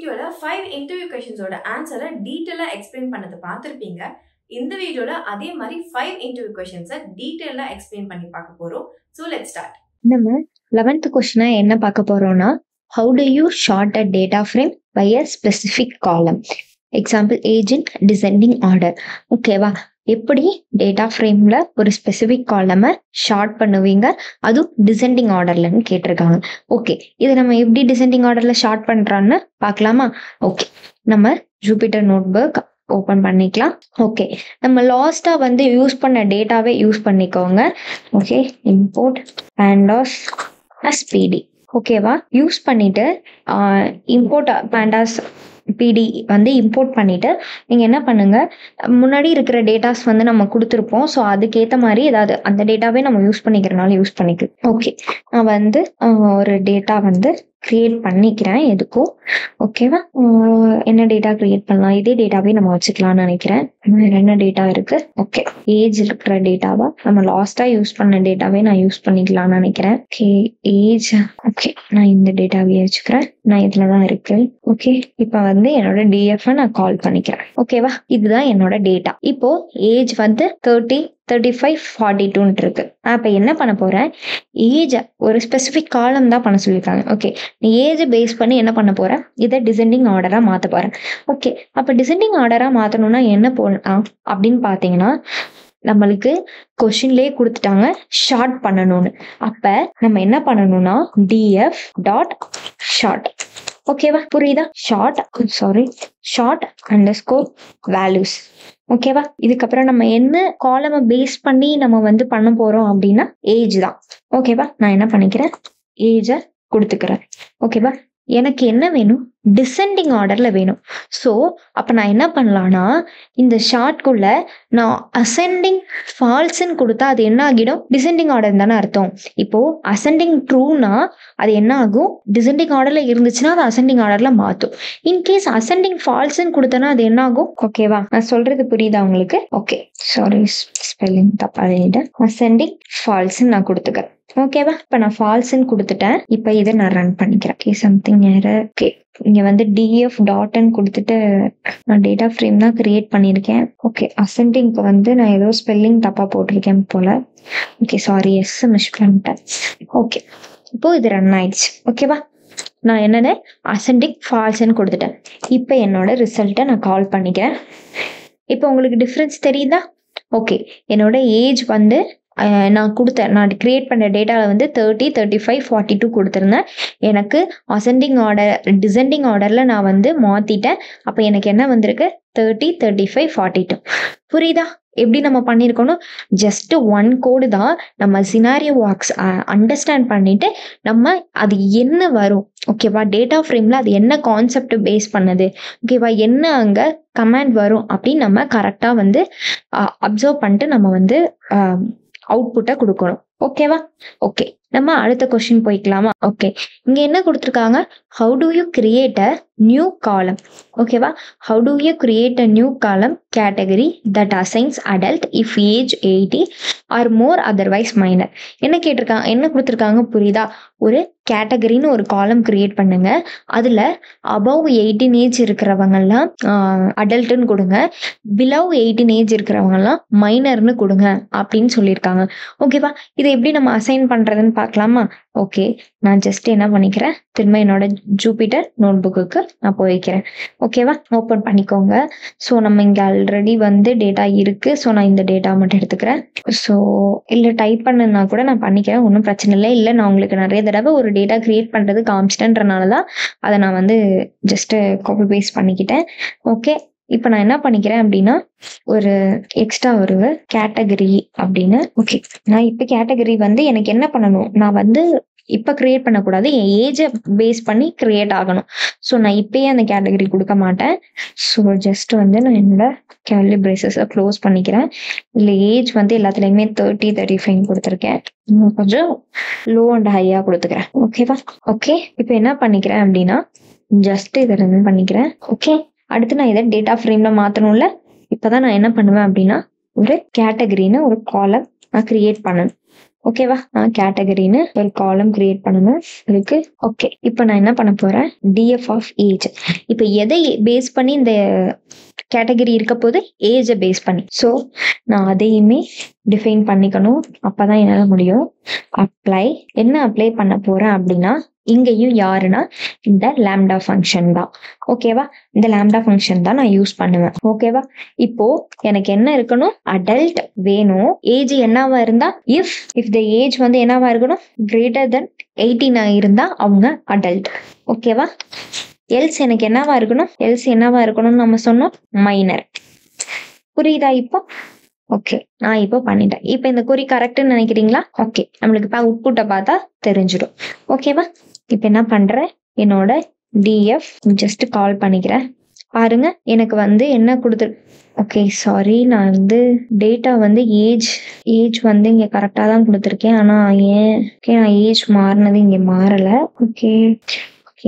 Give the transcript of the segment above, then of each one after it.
வீடியோல 5 இன்டர்வியூ क्वेश्चंसோட ஆன்சரை டீடைலா எக்ஸ்பிளைன் பண்ணது பார்த்திருப்பீங்க. இந்த வீடியோல அதே மாதிரி 5 இன்டர்வியூ क्वेश्चंसை டீடைலா எக்ஸ்பிளைன் பண்ணி பார்க்க போறோம். So let's start. நம்ம 11th क्वेश्चन என்ன பார்க்க போறோம்னா how do you sort a data frame by a specific column? Example age in descending order. ஓகேவா? எப்படி டேட்டா ஃப்ரேம்ல ஒரு ஸ்பெசிஃபிக் காலமை ஷார்ட் பண்ணுவீங்க, அதுவும் டிசெண்டிங் ஆர்டர்லன்னு கேட்டிருக்காங்க. ஓகே, இது நம்ம எப்படி டிசெண்டிங் ஆர்டர்ல ஷார்ட் பண்றான்னு பார்க்கலாமா? ஓகே, நம்ம ஜூபிட்டர் நோட்புக் ஓப்பன் பண்ணிக்கலாம். ஓகே, நம்ம லாஸ்டா யூஸ் பண்ண டேட்டாவே யூஸ் பண்ணிக்கோங்க. Okay, import pandas as pd. ஓகேவா? யூஸ் பண்ணிட்டு இம்போர்ட் pandas pd இம்போர்ட் பண்ணிட்டு நீங்க என்ன பண்ணுங்க, முன்னாடி இருக்கிற டேட்டாஸ் நம்ம கொடுத்துருப்போம். ஸோ அதுக்கேற்ற மாதிரி ஏதாவது அந்த டேட்டாவே நம்ம யூஸ் பண்ணிக்கிறனால யூஸ் பண்ணிக்கலாம். ஓகே, நான் ஒரு டேட்டா கிரியேட் பண்ணிக்கிறேன் எதுக்கும். ஓகேவா? என்ன டேட்டா கிரியேட் பண்ணலாம்? இதே டேட்டாவே நம்ம வச்சுக்கலாம்னு நினைக்கிறேன். என்ன டேட்டா இருக்கு? ஓகே, ஏஜ் இருக்கிற டேட்டாவா நம்ம லாஸ்டா யூஸ் பண்ண டேட்டாவே நான் யூஸ் பண்ணிக்கலாம்னு நினைக்கிறேன். Okay, age. ஓகே, நான் இந்த டேட்டாவே வச்சுக்கிறேன். நான் இதுலதான் இருக்கு. ஓகே, இப்ப என்னோட டிஎஃப் நான் கால் பண்ணிக்கிறேன். ஓகேவா? இதுதான் என்னோட டேட்டா. இப்போ ஏஜ் 30, 35, 42 இருக்கு. நான் இப்ப என்ன பண்ண போறேன், ஏஜ் ஒரு ஸ்பெசிபிக் காலம் தான் பண்ண சொல்லியிருக்காங்க. ஓகே, நீ ஏஜ் பேஸ் பண்ணி என்ன பண்ண போறேன், இதை டிசெண்டிங் ஆர்டரா மாத்த போறேன். ஓகே, அப்ப டிசெண்டிங் ஆர்டரா மாத்தணும்னா என்ன போடலாம் அப்படின்னு பாத்தீங்கன்னா, நம்மளுக்கு கொஸ்டின்லயே கொடுத்துட்டாங்க ஷார்ட் பண்ணணும்னு. அப்ப நம்ம என்ன பண்ணணும்னா df டாட் ஷார்ட். ஓகேவா? புரியுதா? Short underscore values. ஓகேவா? இதுக்கப்புறம் நம்ம என்ன காலமை பேஸ் பண்ணி நம்ம பண்ண போறோம் அப்படின்னா ஏஜ் தான். ஓகேவா? நான் என்ன பண்ணிக்கிறேன், ஏஜ கொடுத்துக்கிறேன். ஓகேவா? எனக்கு என்ன வேணும், டிசெண்டிங் ஆர்டர்ல வேணும். ஸோ அப்ப நான் என்ன பண்ணலாம்னா, இந்த ஷார்ட்குள்ள நான் அசெண்டிங் ஃபால்ஸ்ன்னு கொடுத்தா அது என்ன ஆகிடும், டிசெண்டிங் ஆர்டர் தானே அர்த்தம். இப்போ அசெண்டிங் ட்ரூனா அது என்ன ஆகும், டிசெண்டிங் ஆர்டர்ல இருந்துச்சுன்னா அது அசெண்டிங் ஆர்டர்ல மாத்தும். இன்கேஸ் அசெண்டிங் ஃபால்ஸ்ன்னு கொடுத்தனா அது என்ன ஆகும்? ஓகேவா? நான் சொல்றது புரியுதா உங்களுக்கு? ஓகே, சாரி ஸ்பெல்லிங் தப்பா எழுதிட்டேன். அசெண்டிங் ஃபால்ஸ்ன்னு நான் கொடுத்துக்கிறேன். ஓகேவா? இப்ப நான் ஃபால்ஸ்ன்னு கொடுத்துட்டேன். இப்ப இதை நான் ரன் பண்ணிக்கிறேன். Okay, something error. ஓகே, இங்க df டாட்னு கொடுத்துட்டு நான் டேட்டா ஃப்ரேம் தான் கிரியேட் பண்ணியிருக்கேன். ஓகே, அசெண்டிங்க்கு நான் ஏதோ ஸ்பெல்லிங் தப்பா போட்டிருக்கேன் போல. ஓகே, சாரி, எஸ் மிஸ் பண்ணிட்டேன். ஓகே, இப்போ இது ரன் ஆயிடுச்சு. ஓகேவா? நான் என்னன்னு அசெண்டிங் ஃபால்ஸ்ன்னு கொடுத்துட்டேன். இப்போ என்னோட ரிசல்ட்டை நான் கால் பண்ணிக்கிறேன். இப்போ உங்களுக்கு டிஃப்ரென்ஸ் தெரியுதா? ஓகே, என்னோட ஏஜ் நான் கிரியேட் பண்ண டேட்டாவில் 30, 35, 42 கொடுத்துருந்தேன். எனக்கு அசெண்டிங் ஆர்டர் டிசெண்டிங் ஆர்டரில் நான் மாற்றிட்டேன். அப்போ எனக்கு என்ன வந்திருக்கு, 30, 35, 42. புரியுதா எப்படி நம்ம பண்ணியிருக்கணும்? ஜஸ்ட் ஒன் கோடு தான். நம்ம சினாரியோ வாக்ஸ் அண்டர்ஸ்டாண்ட் பண்ணிட்டு நம்ம அது என்ன வரும், ஓகேவா, டேட்டா ஃப்ரேம்ல அது என்ன கான்செப்ட் பேஸ் பண்ணது, ஓகேவா, என்ன அங்க கமாண்ட் வரும் அப்படின்னு நம்ம கரெக்டா அப்சர்வ் பண்ணிட்டு நம்ம அவுட்புட்டை கொடுக்கணும். ஓகேவா? ஓகே, நம்ம அடுத்த கொஸ்டின் போய்க்கலாமா? ஓகே, இங்க என்ன கொடுத்துருக்காங்க, how do you create a new column? ஓகேவா? how do you create a new column category that assigns adult if age 80 or more otherwise minor? என்ன கேட்டிருக்காங்க, என்ன கொடுத்துருக்காங்க புரியுதா? ஒரு கேட்டகரின்னு ஒரு காலம் கிரியேட் பண்ணுங்க. அதுல above 18 ஏஜ் இருக்கிறவங்கலாம் அடல்ட்னு கொடுங்க, பிலவ் 18 ஏஜ் இருக்கிறவங்கலாம் மைனர்னு கொடுங்க அப்படின்னு சொல்லியிருக்காங்க. ஓகேவா? இதை எப்படி நம்ம அசைன் பண்றதுன்னு பார்க்கலாமா? ஓகே, நான் ஜஸ்ட் என்ன பண்ணிக்கிறேன், திரும்ப என்னோட ஜூபிட்டர் நோட்புக்கு நான் போய்க்கிறேன். ஓகேவா? ஓப்பன் பண்ணிக்கோங்க. ஸோ நம்ம இங்க ஆல்ரெடி டேட்டா இருக்கு. ஸோ நான் இந்த டேட்டா மட்டும் எடுத்துக்கிறேன். ஸோ இல்லை டைப் பண்ணுன்னா கூட நான் பண்ணிக்கிறேன், ஒன்றும் பிரச்சனை இல்லை. இல்லை, நான் உங்களுக்கு நிறைய தடவை ஒரு டேட்டா கிரியேட் பண்றது காமிச்சிட்டேன்றனால தான் அதை நான் ஜஸ்ட் காப்பி பேஸ்ட் பண்ணிக்கிட்டேன். ஓகே, இப்ப நான் என்ன பண்ணிக்கிறேன் அப்படின்னா, ஒரு எக்ஸ்ட்ரா ஒரு கேட்டகரி அப்படின்னு. ஓகே, நான் இப்ப கேட்டகரி எனக்கு என்ன பண்ணணும், நான் இப்ப கிரியேட் பண்ணக்கூடாது, என் ஏஜை பேஸ் பண்ணி கிரியேட் ஆகணும். ஸோ நான் இப்பயே அந்த கேட்டகரி கொடுக்க மாட்டேன். ஸோ ஜஸ்ட் நான் என்னோட கேலரி பிரேசஸை க்ளோஸ் பண்ணிக்கிறேன். இல்ல ஏஜ் எல்லாத்துலயுமே 30, 35 கொடுத்துருக்கேன். கொஞ்சம் லோ அண்ட் ஹையா கொடுத்துக்கிறேன். ஓகேவா? ஓகே, இப்ப என்ன பண்ணிக்கிறேன் அப்படின்னா, ஜஸ்ட் இதை ரன் பண்ணிக்கிறேன். ஓகே, அடுத்து நான் இதை டேட்டா ஃப்ரேம்ல மாத்தணும்ல. இப்பதான் நான் என்ன பண்ணுவேன் அப்படின்னா, ஒரு கேட்டகரின்னு ஒரு காலம் நான் கிரியேட் பண்ணணும். ஓகேவா? நான் கேட்டகரின்னு ஒரு காலம் கிரியேட் பண்ணணும் இருக்கு. ஓகே, இப்போ நான் என்ன பண்ண போறேன், டிஎஃப் ஆஃப் ஏஜ். இப்போ எதை பேஸ் பண்ணி இந்த கேட்டகரி இருக்க போது, ஏஜை பேஸ் பண்ணி. ஸோ நான் அதையுமே டிஃபைன் பண்ணிக்கணும், அப்பதான் என்னால் முடியும். அப்ளை என்ன அப்ளை பண்ண போறேன் அப்படின்னா, இங்கேயும் யாருன்னா இந்த லாம்டா ஃபங்க்ஷன் தான். ஓகேவா? இந்த லாம்டா ஃபங்க்ஷன் தான் நான் யூஸ் பண்ணுவேன். ஓகேவா? இப்போ எனக்கு என்ன இருக்கணும், அடல்ட் வேணும். ஏஜ் என்னவா இருந்தா, இஃப் த ஏஜ் வந்து என்னவா இருக்கணும், கிரேட்டர் தென் 18 இருந்தா அவங்க அடல்ட். ஓகேவா? எல்ஸ் எனக்கு என்னவா இருக்கணும், நம்ம சொன்னோம் மைனர். புரியுதா இப்போ? ஓகே, நான் இப்போ பண்ணிட்டேன். இப்போ இந்த குறி கரெக்ட்னு நினைக்கிறீங்களா? ஓகே, நம்மளுக்கு இப்போ அவுட்புட்டை பார்த்தா தெரிஞ்சிடும். ஓகேவா? இப்போ என்ன பண்றேன், என்னோட டிஎஃப் ஜஸ்ட் கால் பண்ணிக்கிறேன். பாருங்க, எனக்கு வந்து என்ன கொடுத்துரு. ஓகே, சாரி, நான் வந்து டேட்டா வந்து ஏஜ் வந்து இங்க கரெக்டா தான் கொடுத்துருக்கேன். ஆனா ஏன் நான் ஏஜ் மாறினது இங்க மாறல. ஓகே,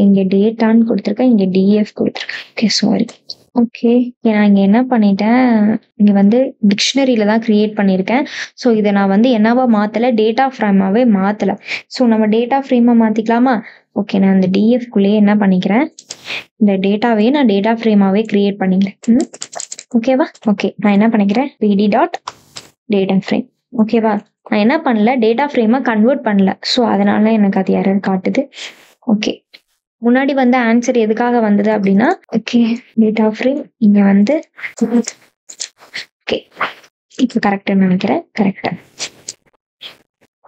இங்க டேட்டான்னு கொடுத்துருக்கேன், இங்க டிஎஃப் கொடுத்துருக்கேன். Okay, sorry. ஓகே, நான் இங்க என்ன பண்ணிட்டேன், இங்க வந்து டிக்ஷனரியில தான் கிரியேட் பண்ணியிருக்கேன். ஸோ இதை நான் வந்து என்னவா மாத்தல, டேட்டா ஃப்ரேமாவே மாத்தல. ஸோ நம்ம டேட்டா ஃப்ரேமா மாத்திக்கலாமா? ஓகே, நான் இந்த டிஎஃப்குள்ளேயே என்ன பண்ணிக்கிறேன், இந்த டேட்டாவே நான் டேட்டா ஃப்ரேமாவே கிரியேட் பண்ணிக்கிறேன். ஓகேவா? ஓகே, நான் என்ன பண்ணிக்கிறேன், பிடி டாட் டேட்டா ஃப்ரேம். ஓகேவா? நான் என்ன பண்ணல, டேட்டா ஃப்ரேமா கன்வெர்ட் பண்ணல. ஸோ அதனால எனக்கு அது எரர் காட்டுது. ஓகே, முன்னாடி வந்து ஆன்சர் எதுக்காக வந்தது அப்படின்னா, ஓகே டேட்டா ஃப்ரேம் இங்க வந்து ஓகே, இப்போ கரெக்ட்னு நினைக்கிறேன். கரெக்டா?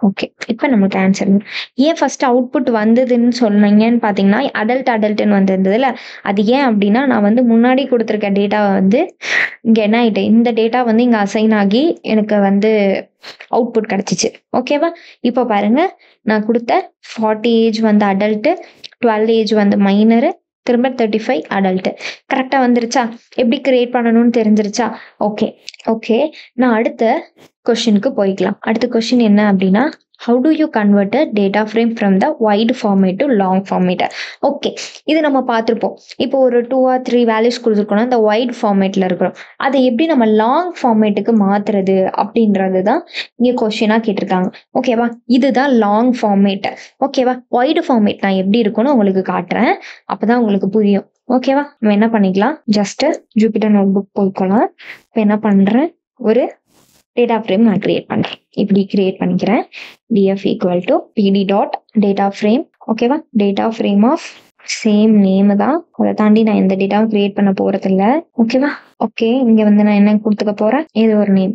ஓகே, இப்போ நமக்கு ஆன்சர் ஏன் ஃபர்ஸ்ட் அவுட்புட் வந்ததுன்னு சொன்னீங்கன்னு பார்த்தீங்கன்னா, அடல்ட்னு வந்திருந்ததுல, அது ஏன் அப்படின்னா, நான் வந்து முன்னாடி கொடுத்துருக்க டேட்டா வந்து இங்கே என்ன ஆயிட்டு, இந்த டேட்டா வந்து இங்கே அசைன் ஆகி எனக்கு வந்து அவுட்புட் கிடைச்சிச்சு. ஓகேவா? இப்போ பாருங்க, நான் கொடுத்த 40 ஏஜ் வந்து அடல்ட்டு, 12 ஏஜ் வந்து மைனரு, திரும்ப 35 அடல்ட்டு. கரெக்டாக வந்துருச்சா? எப்படி கிரியேட் பண்ணணும்னு தெரிஞ்சிருச்சா? ஓகே, நான் அடுத்த கொஸ்டினுக்கு போய்க்கலாம். அடுத்த கொஸ்டின் என்ன அப்படின்னா, how do you convert a data frame from the wide format to long format? Okay, இது நம்ம பார்த்துருப்போம். இப்போ ஒரு 2 or 3 வேல்யூஸ் கொடுத்துருக்கோம்னா இந்த வைட் ஃபார்மேட்டில் இருக்கிறோம். அதை எப்படி நம்ம லாங் ஃபார்மேட்டுக்கு மாற்றுறது அப்படின்றது தான் இங்கே கொஸ்டினாக கேட்டிருக்காங்க. ஓகேவா? இதுதான் லாங் ஃபார்மேட். ஓகேவா? வைடு ஃபார்மேட் நான் எப்படி இருக்குன்னு உங்களுக்கு காட்டுறேன், அப்போ தான் உங்களுக்கு புரியும். ஓகேவா? நம்ம என்ன பண்ணிக்கலாம், ஜஸ்ட் ஜூபிட்டர் நோட் புக் போய்க்கலாம். இப்போ என்ன பண்ணுறேன், ஒரு டேட்டா ஃப்ரேம் நான் கிரியேட் பண்ணுறேன். இப்படி கிரியேட் பண்ணிக்கிறேன். df equal to P D dot data frame. ஓகேவா? Data frame of same name தான், அதை தாண்டி நான் எந்த டேட்டாவும் கிரியேட் பண்ண போறதில்ல. ஓகேவா? ஓகே, இங்க வந்து நான் என்ன கொடுத்துக்க போறேன், ஏதோ ஒரு நேம்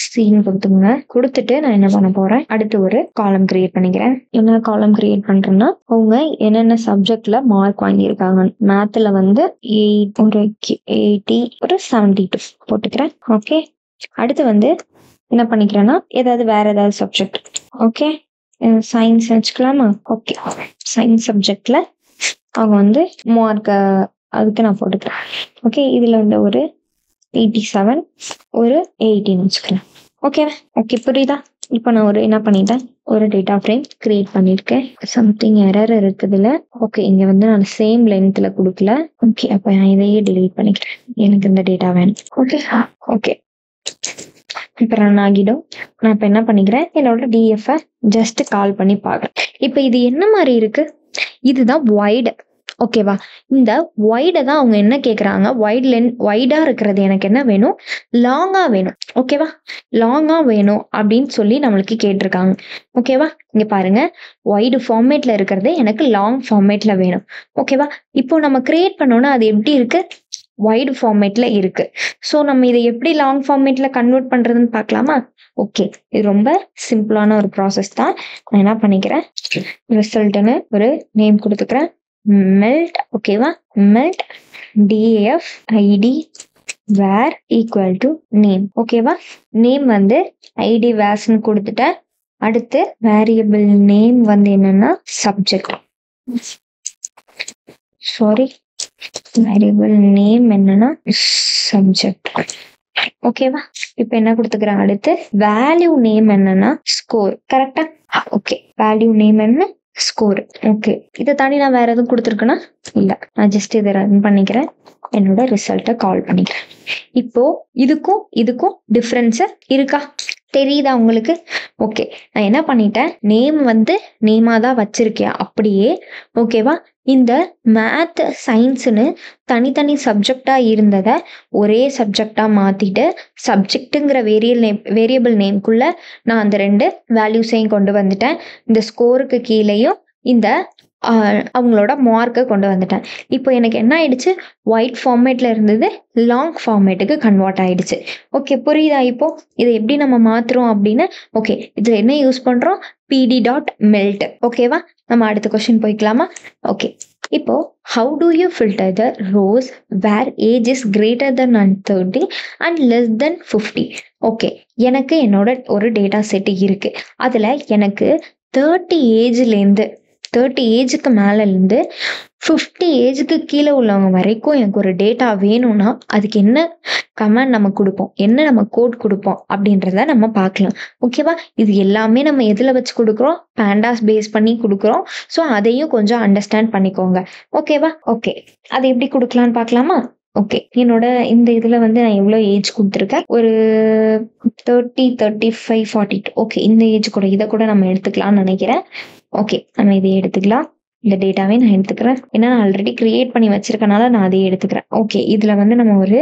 சின்னு கொடுத்துங்க. கொடுத்துட்டு நான் என்ன பண்ண போறேன், அடுத்து ஒரு காலம் கிரியேட் பண்ணிக்கிறேன். என்ன காலம் கிரியேட் பண்றேன்னா, அவங்க என்னென்ன சப்ஜெக்ட்ல மார்க் வாங்கியிருக்காங்க. மேத்ல வந்து 80 ஒரு 72 போட்டுக்கிறேன். ஓகே, அடுத்து வந்து என்ன பண்ணிக்கிறேன்னா, வேற ஏதாவது சப்ஜெக்ட். ஓகே, சயின்ஸ் வச்சுக்கலாமா? ஓகே, சயின்ஸ் சப்ஜெக்ட்ல அவங்க வந்து மார்க் அதுக்கு நான் போட்டுக்கிறேன். ஓகே, இதுல வந்து ஒரு 87 ஒரு 18 வச்சுக்கிறேன். ஓகே, புரியுதா? இப்போ நான் என்ன பண்ணிட்டேன், ஒரு டேட்டா ஃப்ரேம் கிரியேட் பண்ணியிருக்கேன். சம்திங் எரர் இருக்குதுல. ஓகே, இங்க வந்து நான் சேம் லென்த்ல கொடுக்கல. ஓகே, அப்போ நான் இதையே டிலீட் பண்ணிக்கிறேன், எனக்கு இந்த டேட்டா வேணும். ஓகே, இப்போ ரன் ஆகிடும். நான் இப்போ என்ன பண்ணிக்கிறேன், என்னோட டிஎஃப் ஜஸ்ட் கால் பண்ணி பார்க்குறேன். இப்போ இது என்ன மாதிரி இருக்கு, இதுதான் வைடு. ஓகேவா? இந்த வைடை தான் அவங்க என்ன கேட்குறாங்க, வைடா இருக்கிறது எனக்கு என்ன வேணும், லாங்கா வேணும். ஓகேவா? லாங்கா வேணும் அப்படின்னு சொல்லி நம்மளுக்கு கேட்டிருக்காங்க. ஓகேவா? இங்க பாருங்க, வைடு ஃபார்மேட்ல இருக்கிறது எனக்கு லாங் ஃபார்மேட்ல வேணும். ஓகேவா? இப்போ நம்ம கிரியேட் பண்ணோம்னா அது எப்படி இருக்கு, வைடு ஃபார்மேட்ல இருக்கு. ஸோ நம்ம இதை எப்படி லாங் ஃபார்மேட்ல கன்வெர்ட் பண்றதுன்னு பார்க்கலாமா? ஓகே, இது ரொம்ப சிம்பிளான ஒரு ப்ராசஸ் தான். நான் என்ன பண்ணிக்கிறேன், ரிசல்ட்னு ஒரு நேம் கொடுத்துக்கிறேன், மெல்ட். ஓகேவா? Melt df id var equal to name. ஓகேவா? நேம் வந்து id varsன்னு கொடுத்துட்டேன். அடுத்து வேரியபிள் நேம் வந்து என்னன்னா சப்ஜெக்ட். சாரி, வேரியபிள் நேம் என்னன்னா சப்ஜெக்ட். ஓகேவா? இப்போ என்ன கொடுத்துக்கிறேன், அடுத்து வேல்யூ நேம் என்னன்னா ஸ்கோர். கரெக்டா? ஓகே, வேல்யூ நேம் என்ன, ஸ்கோர். ஓகே, இதை தாண்டி நான் வேற எதுவும் கொடுத்துருக்கேன்னா இல்ல, நான் ஜஸ்ட் இதை ரன் பண்ணிக்கிறேன், என்னோட ரிசல்ட்டை கால் பண்ணிக்கிறேன். இப்போ இதுக்கும் டிஃபரன்ஸ் இருக்கா? தெரியுதா உங்களுக்கு? ஓகே, நான் என்ன பண்ணிட்டேன், நேம் வந்து நேமாக தான் வச்சிருக்கேன் அப்படியே. ஓகேவா? இந்த மேத் சயின்ஸுன்னு தனித்தனி சப்ஜெக்டாக இருந்ததை ஒரே சப்ஜெக்டாக மாற்றிட்டு சப்ஜெக்ட்டுங்கிற வேரியபிள் நேம்குள்ளே நான் அந்த 2 வேல்யூஸையும் கொண்டு வந்துட்டேன். இந்த ஸ்கோருக்கு கீழேயும் இந்த அவங்களோட மார்க்கை கொண்டு வந்துட்டேன். இப்போ எனக்கு என்ன ஆயிடுச்சு, ஒயிட் ஃபார்மேட்டில் இருந்தது லாங் ஃபார்மேட்டுக்கு கன்வெர்ட் ஆயிடுச்சு. ஓகே, புரியுதா? இப்போ இதை எப்படி நம்ம மாற்றுறோம் அப்படின்னு. ஓகே, இதில் என்ன யூஸ் பண்ணுறோம், pd.melt. ஓகேவா? நம்ம அடுத்த கொஸ்டின் போய்க்கலாமா? ஓகே, இப்போ how do you filter the rows where age is greater than 30 and less than 50? Okay, எனக்கு என்னோட ஒரு டேட்டா செட் இருக்கு. அதில் எனக்கு 30 ஏஜுக்கு மேலேருந்து 50 ஏஜுக்கு கீழே உள்ளவங்க வரைக்கும் எனக்கு ஒரு டேட்டா வேணும்னா அதுக்கு என்ன கமாண்ட் நம்ம கொடுப்போம், என்ன நம்ம கோட் கொடுப்போம் அப்படின்றத நம்ம பார்க்கலாம். ஓகேவா? இது எல்லாமே நம்ம எதில் வச்சு கொடுக்குறோம், பேண்டாஸ் பேஸ் பண்ணி கொடுக்குறோம். ஸோ அதையும் கொஞ்சம் அண்டர்ஸ்டாண்ட் பண்ணிக்கோங்க. ஓகேவா? ஓகே, அதை எப்படி கொடுக்கலான்னு பார்க்கலாமா? ஓகே, என்னோட இந்த இதில் வந்து நான் எவ்வளோ ஏஜ் கொடுத்துருக்கேன், ஒரு 30, 35, 42. ஓகே, இந்த ஏஜ் கூட இதை கூட நம்ம எடுத்துக்கலாம்னு நினைக்கிறேன். ஓகே, நம்ம இதை எடுத்துக்கலாம். இந்த டேட்டாவே நான் எடுத்துக்கிறேன். ஏன்னா நான் ஆல்ரெடி கிரியேட் பண்ணி வச்சிருக்கனால நான் அதையே எடுத்துக்கிறேன். ஓகே, இதில் வந்து நம்ம ஒரு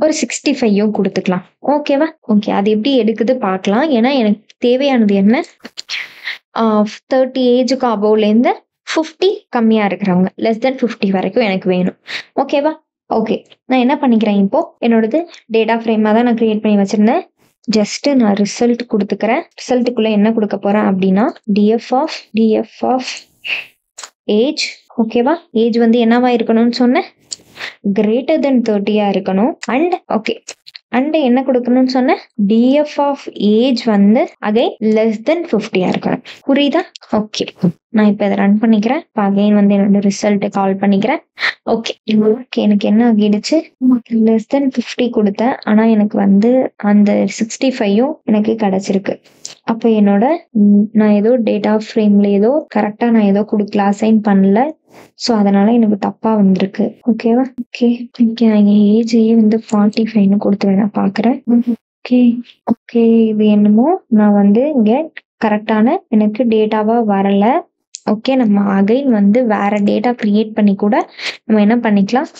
65 கொடுத்துக்கலாம். ஓகேவா? ஓகே, அது எப்படி எடுக்குது பார்க்கலாம். ஏன்னா எனக்கு தேவையானது என்ன, 30 ஏஜுக்கு அபோவ்லேருந்து 50 கம்மியாக இருக்கிறவங்க, லெஸ் தென் 50 வரைக்கும் எனக்கு வேணும். ஓகேவா? ஓகே, நான் என்ன பண்ணிக்கிறேன், இப்போ என்னோடது டேட்டா ஃப்ரேமாக தான் நான் கிரியேட் பண்ணி வச்சிருந்தேன். ஜஸ்ட் நான் ரிசல்ட் கொடுத்துக்கிறேன். ரிசல்ட்டுக்குள்ள என்ன கொடுக்க போறேன் அப்படின்னா df ஆஃப் ஏஜ். ஓகேவா? ஏஜ் வந்து என்னவா இருக்கணும்னு சொன்னேன், கிரேட்டர் தென் 30 இருக்கணும். அண்ட் ஓகே, அண்ட் என்ன கொடுக்கணும்னு சொன்னேன், df ஆஃப் ஏஜ் வந்து அகைன் லெஸ் தென் 50 இருக்கணும். புரியுதா? ஓகே, நான் இப்போ இதை ரன் பண்ணிக்கிறேன். இப்போ அகைன் வந்து என்னோட ரிசல்ட் கால் பண்ணிக்கிறேன். ஓகே, எனக்கு என்ன ஆகிடுச்சு, லெஸ் தென் 50 கொடுத்தேன். ஆனால் எனக்கு வந்து அந்த 65ம் எனக்கு கிடைச்சிருக்கு. அப்போ என்னோட நான் ஏதோ டேட்டா ஃப்ரேம்ல ஏதோ கரெக்டாக நான் ஏதோ கொடுக்கல, அசைன் பண்ணல. ஸோ அதனால எனக்கு தப்பா வந்திருக்கு. ஓகேவா? ஓகே, நான் ஏஜையே வந்து 45ன்னு கொடுத்து வேணா பார்க்குறேன். ஓகே ஓகே, இது என்னமோ நான் வந்து இங்கே கரெக்டான எனக்கு டேட்டாவா வரல. ஓகே, நம்ம அகைன் வந்து வேற டேட்டா கிரியேட் பண்ணி கூட நம்ம என்ன பண்ணிக்கலாம்,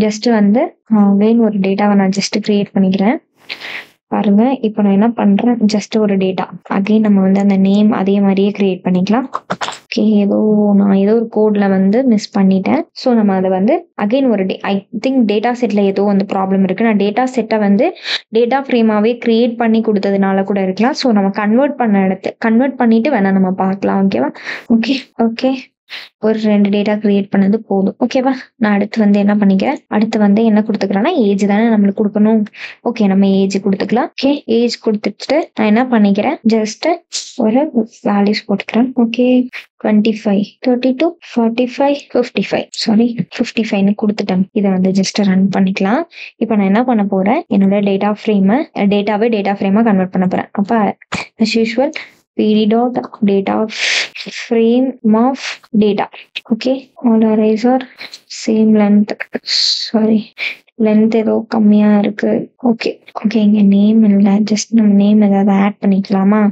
ஜஸ்ட் வந்து அகைன் ஒரு டேட்டாவை நான் ஜஸ்ட் கிரியேட் பண்ணிக்கிறேன். பாருங்க, இப்போ நான் என்ன பண்றேன், ஜஸ்ட் ஒரு டேட்டா அகைன் நம்ம வந்து அந்த நேம் அதே மாதிரியே கிரியேட் பண்ணிக்கலாம். ஓகே, நான் ஏதோ ஒரு கோட்ல வந்து மிஸ் பண்ணிட்டேன். ஸோ நம்ம அதை வந்து அகைன் ஒரு ஐ திங்க் டேட்டா செட்ல ஏதோ வந்து ப்ராப்ளம் இருக்கு. நான் டேட்டா செட்டை வந்து டேட்டா ஃப்ரேமாவே கிரியேட் பண்ணி கொடுத்ததுனால கூட இருக்கலாம். ஸோ நம்ம கன்வெர்ட் பண்ணிட்டு வேணா நம்ம பார்க்கலாம். ஓகேவா? ஓகே ஓகே, ஒரு 2 டேட்டா கிரியேட் பண்ணது போதும். ஓகேவா? நான் அடுத்து வந்து என்ன பண்ணிக்கிறேன், அடுத்து வந்து என்ன கொடுத்துக்கிறேன்னா ஏஜ் தானே நம்மளுக்கு கொடுக்கணும். ஓகே, நம்ம ஏஜ் கொடுத்துக்கலாம். ஓகே, ஏஜ் கொடுத்துட்டு நான் என்ன பண்ணிக்கிறேன், ஜஸ்ட் ஒரு வேல்யூஸ் போட்டுக்கிறேன். ஓகே, 25, 32, 45, 55, சாரி 55ன்னு கொடுத்துட்டேன். இதை வந்து ஜஸ்ட் ரன் பண்ணிக்கலாம். இப்போ நான் என்ன பண்ண போறேன், என்னோட டேட்டா ஃப்ரேமா கன்வெர்ட் பண்ண போறேன். அப்போ as usual pd.data frame of data. Okay, all arrays are same length. Sorry, length ஏதோ கம்மியா இருக்கு. ஓகே ஓகே, இங்க நேம் இல்லை, ஜஸ்ட் நம்ம நேம் ஏதாவது ஆட் பண்ணிக்கலாமா?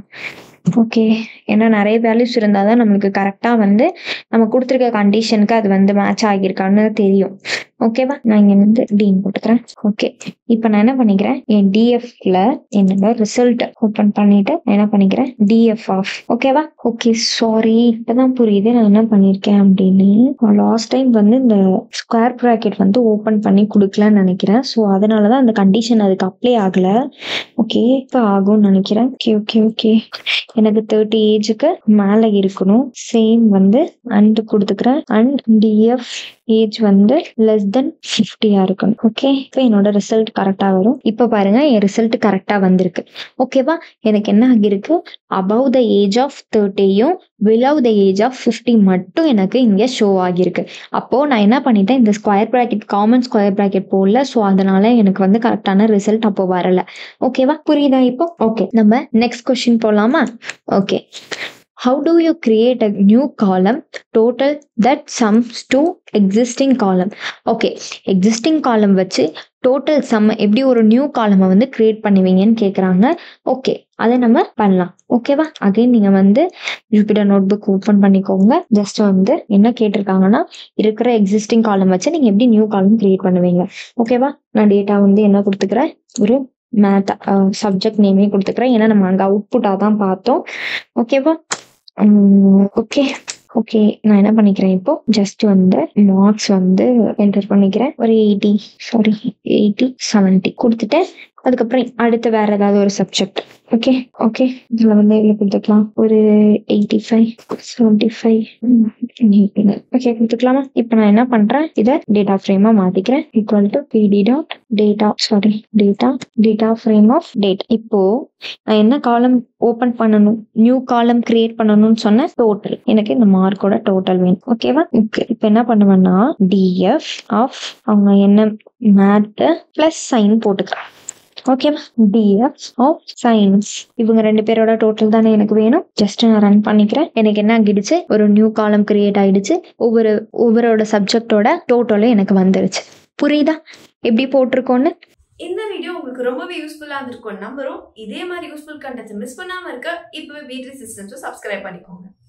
ஓகே, ஏன்னா நிறைய வேல்யூஸ் இருந்தால் தான் நம்மளுக்கு கரெக்டாக வந்து நம்ம கொடுத்துருக்க கண்டிஷனுக்கு அது வந்து மேட்ச் ஆகியிருக்கான்னு தெரியும். ஓகேவா? நான் இங்கே வந்து டீன் போட்டுக்கிறேன். ஓகே, இப்போ நான் என்ன பண்ணிக்கிறேன், என் டிஎஃப்ல என்னோட ரிசல்ட் ஓப்பன் பண்ணிட்டு என்ன பண்ணிக்கிறேன், டிஎஃப் ஆஃப். ஓகேவா? ஓகே, சாரி, இப்போதான் புரியுது நான் என்ன பண்ணியிருக்கேன் அப்படின்னு. லாஸ்ட் டைம் வந்து இந்த ஸ்கொயர் ப்ராக்கெட் வந்து ஓப்பன் பண்ணி கொடுக்கலன்னு நினைக்கிறேன். ஸோ அதனால தான் அந்த கண்டிஷன் அதுக்கு அப்ளை ஆகலை. ஓகே, இப்போ ஆகும்னு நினைக்கிறேன். ஓகே ஓகே ஓகே, எனக்கு 30 ஏஜுக்கு மேலே இருக்கணும். சேம் வந்து அண்ட் கொடுத்துக்கிறேன். அண்ட் டிஎஃப் ஏஜ் வந்து லெஸ் தென் 50 இருக்கணும். ஓகே, இப்போ என்னோட ரிசல்ட் கரெக்டாக வரும். இப்போ பாருங்க, என் ரிசல்ட் கரெக்டாக வந்திருக்கு. ஓகேவா? எனக்கு என்ன ஆகிருக்கு, அபவ் த ஏஜ் ஆஃப் 30யும் பிலவ் த ஏஜ் ஆஃப் 50 மட்டும் எனக்கு இங்கே ஷோ ஆகியிருக்கு. அப்போ நான் என்ன பண்ணிட்டேன், இந்த square bracket common square bracket போடல. ஸோ அதனால எனக்கு வந்து கரெக்டான ரிசல்ட் அப்போ வரல. ஓகேவா? புரியுதா இப்போ? ஓகே, நம்ம நெக்ஸ்ட் கொஸ்டின் போகலாமா? Okay, how do you create a new column total that sums to existing column? Okay, existing காலம் வச்சு டோட்டல் சம் எப்படி ஒரு நியூ காலமை வந்து கிரியேட் பண்ணுவீங்கன்னு கேட்குறாங்க. ஓகே, அதை நம்ம பண்ணலாம். ஓகேவா? அகைன் நீங்கள் வந்து ஜூபிட்டர் நோட் புக் ஓப்பன் பண்ணிக்கோங்க. ஜஸ்ட் வந்து என்ன கேட்டிருக்காங்கன்னா, இருக்கிற எக்ஸிஸ்டிங் காலம் வச்சு நீங்கள் எப்படி நியூ காலம் கிரியேட் பண்ணுவீங்க. ஓகேவா? நான் டேட்டா வந்து என்ன கொடுத்துக்கிறேன், ஒரு மேத் சப்ஜெக்ட் நேமே கொடுத்துக்கிறேன். ஏன்னா நம்ம அங்கே அவுட்புட்டாக தான் பார்த்தோம். ஓகேவா? ஓகே ஓகே, நான் என்ன பண்ணிக்கிறேன், இப்போ ஜஸ்ட் வந்து மார்க்ஸ் வந்து என்டர் பண்ணிக்கிறேன். ஒரு 80 70 கொடுத்துட்டேன். அதுக்கப்புறம் அடுத்து வேற ஏதாவது ஒரு சப்ஜெக்ட். ஓகே ஓகே, இதுல வந்து எவ்வளவு கொடுத்துக்கலாம், ஒரு 85 75 ஓகே கொடுத்துக்கலாமா? இப்போ நான் என்ன பண்றேன், இதை டேட்டா ஃப்ரேமா மாத்திக்கிறேன். Equal to pd dot data frame of டேட். இப்போ நான் என்ன காலம் ஓபன் பண்ணணும், நியூ காலம் கிரியேட் பண்ணணும்னு சொன்ன டோட்டல். எனக்கு இந்த மார்க்கோட டோட்டல் வேணும். ஓகேவா? ஓகே, இப்போ என்ன பண்ணுவேன்னா df ஆஃப் அவங்க என்ன மேத் பிளஸ் சைன் போட்டுக்கிறேன். ஓகேவா? df ஆஃப் சைன்ஸ், இவங்க ரெண்டு பேரோட டோட்டல் தானே எனக்கு வேணும். ஜஸ்ட் நான் ரன் பண்ணிக்கிறேன். எனக்கு என்ன ஆகிடுச்சு, ஒரு நியூ காலம் கிரியேட் ஆயிடுச்சு. ஒவ்வொருவரோட சப்ஜெக்டோட டோட்டலும் எனக்கு வந்துருச்சு. புரியுதா எப்படி போட்டிருக்கோன்னு? இந்த வீடியோ உங்களுக்கு ரொம்பவே யூஸ்ஃபுல்லா இருந்திருக்கும் நம்புறோம். இதே மாதிரி யூஸ்ஃபுல் கண்டென்ட் மிஸ் பண்ணாம இருக்க இப்பவே B3 சிஸ்டம்ஸ் சப்ஸ்கிரைப் பண்ணிக்கோங்க.